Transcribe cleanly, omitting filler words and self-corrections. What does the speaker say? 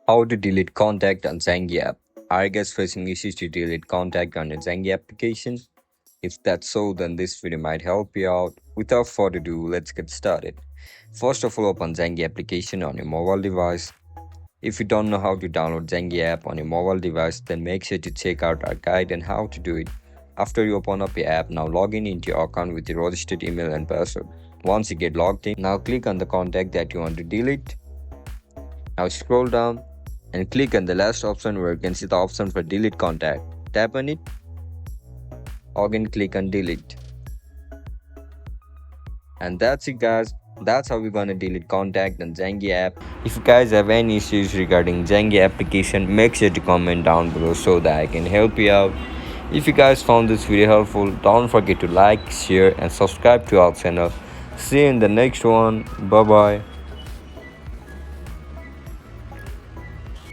How to delete contact on Zangi app. Are you guys facing issues to delete contact on your Zangi application? If that's so, then this video might help you out. Without further ado, let's get started. First of all, open Zangi application on your mobile device. If you don't know how to download Zangi app on your mobile device, then make sure to check out our guide on how to do it. After you open up your app, now log in into your account with your registered email and password. Once you get logged in, now click on the contact that you want to delete. Now scroll down and click on the last option where you can see the option for delete contact. Tap on it. Again click on delete. And that's it guys. That's how we're gonna delete contact on Zangi app. If you guys have any issues regarding Zangi application, make sure to comment down below so that I can help you out. If you guys found this video helpful, don't forget to like, share and subscribe to our channel. See you in the next one. Bye bye.